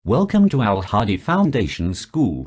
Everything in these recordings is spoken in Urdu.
Welcome to Al Hadi Foundation School.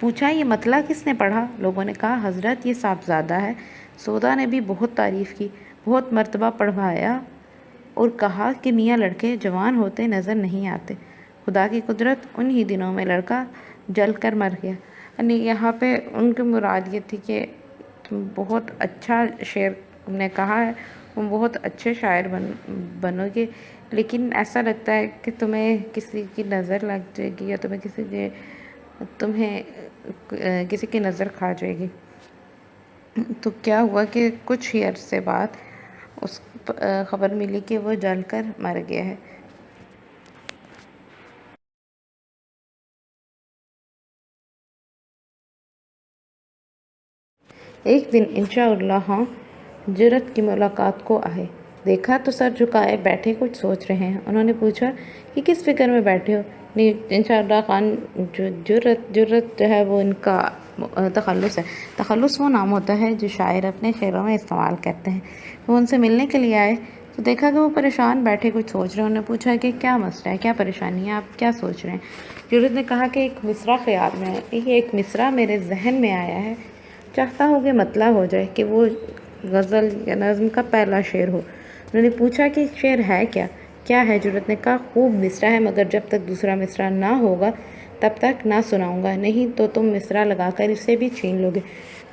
پوچھا یہ مطلع کس نے پڑھا؟ لوگوں نے کہا حضرت یہ صاحبزادہ ہے۔ سودا نے بھی بہت تعریف کی، بہت مرتبہ پڑھوایا اور کہا کہ میاں لڑکے جوان ہوتے نظر نہیں آتے، خدا کی قدرت انہی دنوں میں لڑکا جل کر مر گیا۔ یعنی یہاں پہ ان کی مراد یہ تھی کہ تم بہت اچھا شعر نے کہا ہے، تم بہت اچھے شاعر بنو گے، لیکن ایسا لگتا ہے کہ تمہیں کسی کی نظر لگ جائے گی یا تمہیں کسی کی نظر کھا جائے گی۔ تو کیا ہوا کہ کچھ ہی عرصے بعد اس خبر ملی کہ وہ جل کر مر گیا ہے۔ ایک دن انشاءاللہ ہاں جرت کی ملاقات کو آئے، دیکھا تو سر جھکائے بیٹھے کچھ سوچ رہے ہیں۔ انہوں نے پوچھا کہ کس فکر میں بیٹھے ہو؟ انشاءاللہ خان جرت جو ہے وہ ان کا تخلص ہے۔ تخلص وہ نام ہوتا ہے جو شاعر اپنے شعروں میں استعمال کرتے ہیں۔ وہ ان سے ملنے کے لیے آئے تو دیکھا کہ وہ پریشان بیٹھے کچھ سوچ رہے ہیں۔ انہوں نے پوچھا کہ کیا مسئلہ ہے، کیا پریشانی ہے، آپ کیا سوچ رہے ہیں؟ جرت نے کہا کہ ایک مصرع خیال میں ہے، یہ ایک مصرع میرے ذہن میں آیا ہے، چاہتا ہوں کہ مطلع ہو جائے، کہ وہ غزل یا نظم کا پہلا شعر ہو۔ انہوں نے پوچھا کہ شعر ہے کیا ہے؟ جرت نے کہا خوب مصرع ہے، مگر جب تک دوسرا مصرع نہ ہوگا تب تک نہ سناؤں گا، نہیں تو تم مصرع لگا کر اسے بھی چھین لو گے۔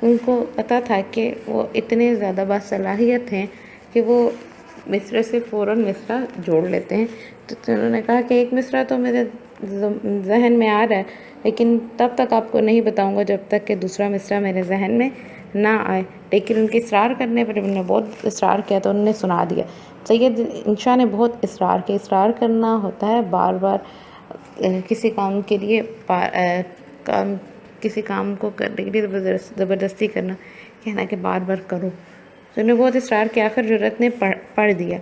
ان کو پتہ تھا کہ وہ اتنے زیادہ باصلاحیت ہیں کہ وہ مصرع سے فوراً مصرع جوڑ لیتے ہیں۔ تو انہوں نے کہا کہ ایک مصرع تو میرے ذہن میں آ رہا ہے، لیکن تب تک آپ کو نہیں بتاؤں گا جب تک کہ دوسرا مصرع میرے ذہن میں نہ آئے۔ لیکن ان کے اصرار کرنے پر انہوں نے بہت اصرار کیا تو انہوں نے سنا دیا۔ سید انشاء نے بہت اصرار کیا۔ اصرار کرنا ہوتا ہے بار بار کسی کام کے لیے کسی کام کو کرنے کے لیے زبردستی کرنا، کہنا کہ بار بار کرو۔ تو انہوں نے بہت اصرار کیا، آخر جرت نے پڑھ دیا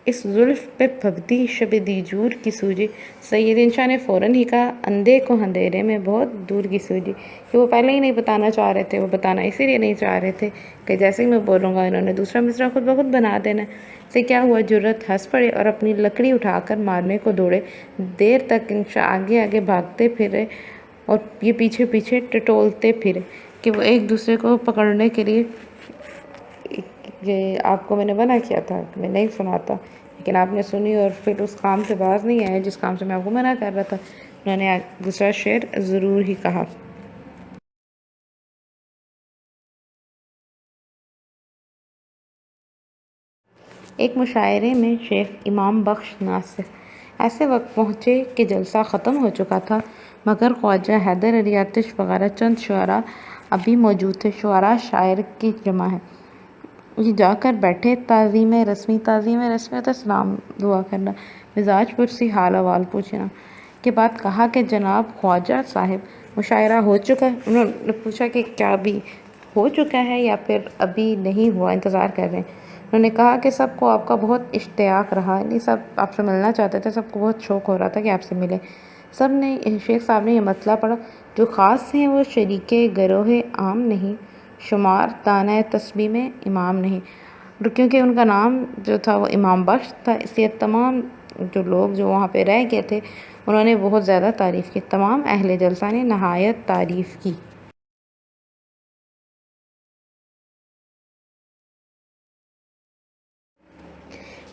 اس زلف پہ پھبتی شب دیجور کی سوجی۔ سید انشاء نے فوراً ہی کہا اندھے کو اندھیرے میں بہت دور کی سوجی، کہ وہ پہلے ہی نہیں بتانا چاہ رہے تھے، وہ بتانا اسی لیے نہیں چاہ رہے تھے کہ جیسے ہی میں بولوں گا انہوں نے دوسرا مصرع خود بخود بنا دینا۔ سے کیا ہوا، جرت ہنس پڑے اور اپنی لکڑی اٹھا کر مارنے کو دوڑے۔ دیر تک انشاء آگے آگے بھاگتے پھرے اور یہ پیچھے پیچھے ٹٹولتے پھرے کہ وہ ایک دوسرے کو پکڑنے کے لیے، یہ آپ کو میں نے منع کیا تھا کہ میں نہیں سناتا، لیکن آپ نے سنی اور پھر اس کام سے باز نہیں آئے جس کام سے میں آپ کو منع کر رہا تھا۔ انہوں نے دوسرا شعر ضرور ہی کہا۔ ایک مشاعرے میں شیخ امام بخش ناصر ایسے وقت پہنچے کہ جلسہ ختم ہو چکا تھا، مگر خواجہ حیدر علی آتش وغیرہ چند شعراء ابھی موجود تھے۔ شعراء شاعر کی جمع ہے۔ یہ جا کر بیٹھے، تعظیم رسمی ہوتا سلام دعا کرنا، مزاج پرسی، حال احوال پوچھنا کے بعد کہا کہ جناب خواجہ صاحب مشاعرہ ہو چکا ہے؟ انہوں نے پوچھا کہ کیا ابھی ہو چکا ہے یا پھر ابھی نہیں ہوا، انتظار کر رہے ہیں؟ انہوں نے کہا کہ سب کو آپ کا بہت اشتیاق رہا، نہیں سب آپ سے ملنا چاہتے تھے، سب کو بہت شوق ہو رہا تھا کہ آپ سے ملے۔ سب نے، شیخ صاحب نے یہ مطلع پڑھا جو خاص ہیں وہ شریک گروہ عام نہیں، شمار دانہ تسبیح میں امام نہیں۔ کیونکہ ان کا نام جو تھا وہ امام بخش تھا، اس لیے تمام جو لوگ جو وہاں پہ رہ گئے تھے انہوں نے بہت زیادہ تعریف کی، تمام اہل جلسہ نے نہایت تعریف کی۔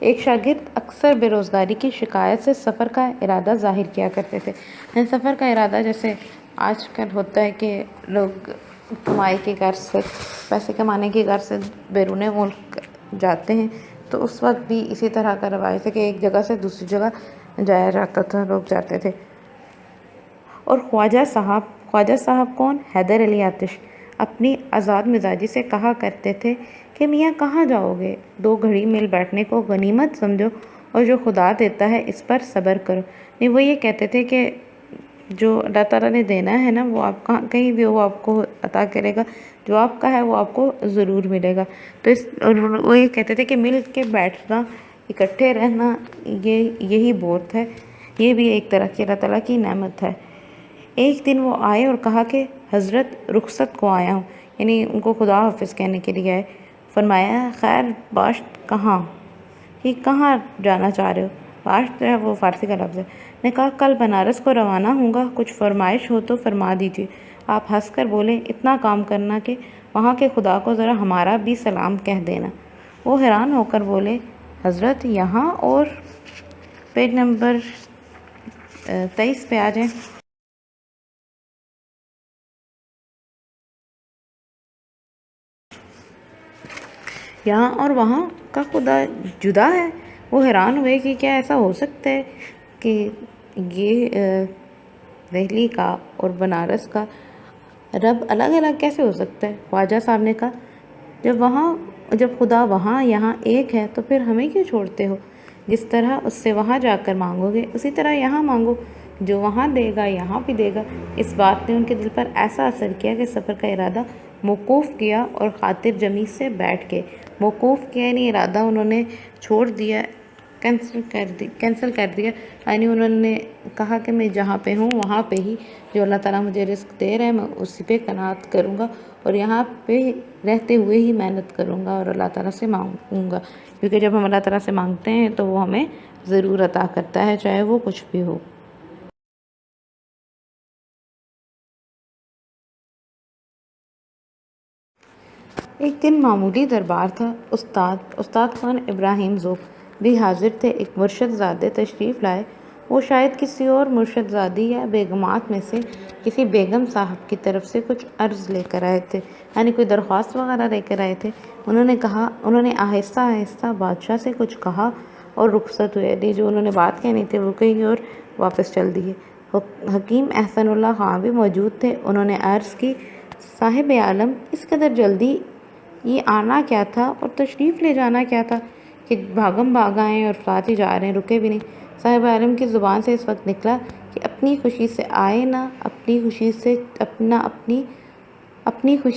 ایک شاگرد اکثر بے روزگاری کی شکایت سے سفر کا ارادہ ظاہر کیا کرتے تھے۔ سفر کا ارادہ جیسے آج کل ہوتا ہے کہ لوگ کمائی کے غرض سے، پیسے کمانے کی غرض سے بیرون ملک جاتے ہیں، تو اس وقت بھی اسی طرح کا روایت ہے کہ ایک جگہ سے دوسری جگہ جایا جاتا تھا، لوگ جاتے تھے۔ اور خواجہ صاحب کون؟ حیدر علی آتش اپنی آزاد مزاجی سے کہا کرتے تھے کہ میاں کہاں جاؤ گے، 2 گھڑی مل بیٹھنے کو غنیمت سمجھو اور جو خدا دیتا ہے اس پر صبر کرو۔ نہیں، وہ یہ کہتے تھے کہ جو اللہ تعالیٰ نے دینا ہے نا، وہ آپ کہیں بھی وہ آپ کو عطا کرے گا، جو آپ کا ہے وہ آپ کو ضرور ملے گا۔ تو وہ یہ کہتے تھے کہ مل کے بیٹھنا، اکٹھے رہنا، یہی بہت ہے، یہ بھی ایک طرح کی اللہ تعالیٰ کی نعمت ہے۔ ایک دن وہ آئے اور کہا کہ حضرت رخصت کو آیا ہوں، یعنی ان کو خدا حافظ کہنے کے لیے آئے۔ فرمایا خیر باشت کہاں؟ یہ کہاں جانا چاہ رہے ہو؟ باشت جو ہے وہ فارسی کا لفظ ہے۔ نے کہا کل بنارس کو روانہ ہوں گا، کچھ فرمائش ہو تو فرما دیجیے۔ آپ ہنس کر بولے اتنا کام کرنا کہ وہاں کے خدا کو ذرا ہمارا بھی سلام کہہ دینا۔ وہ حیران ہو کر بولے حضرت یہاں اور پیج نمبر 23 پہ آ جائیں۔ یہاں اور وہاں کا خدا جدا ہے۔ وہ حیران ہوئے کہ کیا ایسا ہو سکتا ہے کہ یہ دہلی کا اور بنارس کا رب الگ الگ کیسے ہو سکتا ہے؟ خواجہ صاحب نے کہا جب خدا وہاں یہاں ایک ہے تو پھر ہمیں کیوں چھوڑتے ہو؟ جس طرح اس سے وہاں جا کر مانگو گے اسی طرح یہاں مانگو، جو وہاں دے گا یہاں بھی دے گا۔ اس بات نے ان کے دل پر ایسا اثر کیا کہ سفر کا ارادہ موقوف کیا اور خاطر جمی سے بیٹھ گئے۔ موقوف کیا یعنی ارادہ انہوں نے چھوڑ دیا، کینسل کر دیا، یعنی انہوں نے کہا کہ میں جہاں پہ ہوں وہاں پہ ہی جو اللہ تعالیٰ مجھے رزق دے رہا ہے میں اسی پہ قناعت کروں گا اور یہاں پہ رہتے ہوئے ہی محنت کروں گا اور اللہ تعالیٰ سے مانگوں گا، کیونکہ جب ہم اللہ تعالیٰ سے مانگتے ہیں تو وہ ہمیں ضرور عطا کرتا ہے چاہے وہ کچھ بھی ہو۔ ایک دن معمولی دربار تھا۔ استاد خان ابراہیم ذوق بھی حاضر تھے۔ ایک مرشد زادے تشریف لائے۔ وہ شاید کسی اور مرشد زادی یا بیگمات میں سے کسی بیگم صاحب کی طرف سے کچھ عرض لے کر آئے تھے، یعنی کوئی درخواست وغیرہ لے کر آئے تھے۔ انہوں نے آہستہ آہستہ بادشاہ سے کچھ کہا اور رخصت ہوئے، یعنی جو انہوں نے بات کہنی تھی وہ کہیں اور واپس چل دیے۔ حکیم احسن اللہ خان بھی موجود تھے۔ انہوں نے عرض کی صاحب عالم اس قدر جلدی یہ آنا کیا تھا اور تشریف لے جانا کیا تھا کہ بھاگم بھاگ آئے اور ساتھ ہی جا رہے ہیں، رکے بھی نہیں۔ صاحب عالم کی زبان سے اس وقت نکلا کہ اپنی خوشی سے آئے نہ اپنی خوشی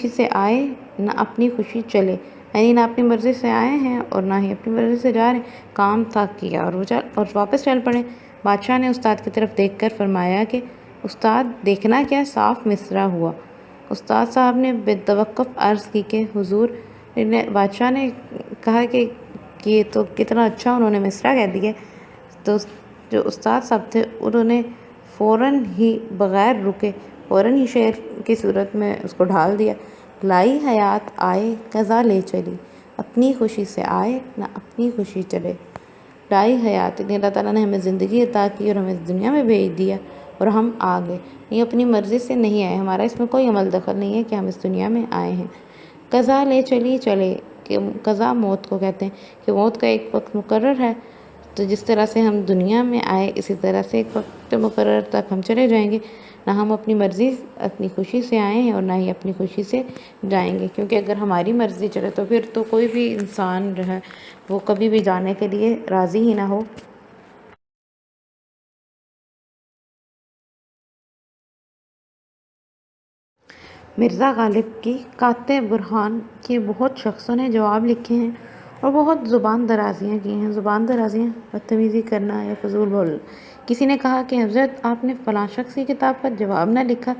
سے آئے نہ اپنی خوشی چلے، یعنی نہ اپنی مرضی سے آئے ہیں اور نہ ہی اپنی مرضی سے جا رہے ہیں۔ کام تھا کیا اور واپس چل پڑے۔ بادشاہ نے استاد کی طرف دیکھ کر فرمایا کہ استاد دیکھنا کیا صاف مصرع ہوا۔ استاد صاحب نے بے توقف عرض کی کہ حضور، بادشاہ نے کہا کہ یہ تو کتنا اچھا انہوں نے مصرع کہہ دیا۔ تو جو استاد صاحب تھے انہوں نے فوراً ہی بغیر رکے فوراً ہی شعر کی صورت میں اس کو ڈھال دیا۔ لائی حیات آئے قضا لے چلی، اپنی خوشی سے آئے نہ اپنی خوشی چلے۔ لائی حیات یعنی اللہ تعالیٰ نے ہمیں زندگی عطا کی اور ہمیں اس دنیا میں بھیج دیا اور ہم آ گئے، یہ اپنی مرضی سے نہیں آئے، ہمارا اس میں کوئی عمل دخل نہیں ہے کہ ہم اس دنیا میں آئے ہیں۔ قضا لے چلی چلے، کہ قضا موت کو کہتے ہیں کہ موت کا ایک وقت مقرر ہے، تو جس طرح سے ہم دنیا میں آئے اسی طرح سے ایک وقت مقرر تک ہم چلے جائیں گے۔ نہ ہم اپنی مرضی اپنی خوشی سے آئے ہیں اور نہ ہی اپنی خوشی سے جائیں گے، کیونکہ اگر ہماری مرضی چلے تو پھر تو کوئی بھی انسان جو ہے وہ کبھی بھی جانے کے لیے راضی ہی نہ ہو۔ مرزا غالب کی کاتب برہان کے بہت شخصوں نے جواب لکھے ہیں اور بہت زبان درازیاں کی ہیں۔ زبان درازیاں بدتمیزی کرنا یا فضول بولنا۔ کسی نے کہا کہ حضرت آپ نے فلاں شخص کی کتاب پر جواب نہ لکھا۔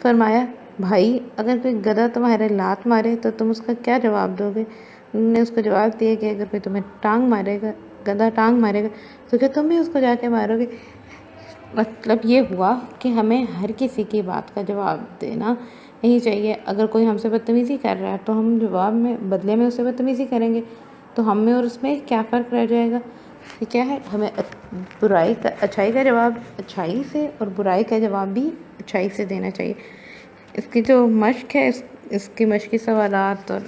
فرمایا بھائی اگر کوئی گدھا تمہارے لات مارے تو تم اس کا کیا جواب دو گے؟ انہوں نے اس کو جواب دیا کہ اگر کوئی تمہیں ٹانگ مارے گا، گدھا ٹانگ مارے گا تو کیا تم بھی اس کو جا کے مارو گے؟ مطلب یہ ہوا کہ ہمیں ہر کسی کی بات کا جواب دینا نہیں چاہیے۔ اگر کوئی ہم سے بدتمیزی کر رہا ہے تو ہم جواب میں بدلے میں اسے بدتمیزی کریں گے تو ہم میں اور اس میں کیا فرق رہ جائے گا؟ یہ کیا ہے، ہمیں اچھائی کا جواب اچھائی سے اور برائی کا جواب بھی اچھائی سے دینا چاہیے۔ اس کی جو مشق ہے، اس کی مشقی سوالات اور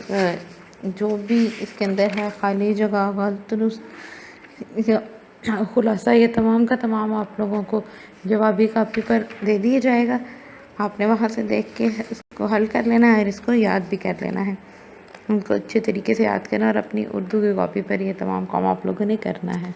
جو بھی اس کے اندر ہے خالی جگہ غلط درست خلاصہ، یہ تمام کا تمام آپ لوگوں کو جوابی کاپی پر دے دیا جائے گا۔ آپ نے وہاں سے دیکھ کے اس کو حل کر لینا ہے اور اس کو یاد بھی کر لینا ہے، ان کو اچھے طریقے سے یاد کرنا اور اپنی اردو کی کاپی پر یہ تمام کام آپ لوگوں نے کرنا ہے۔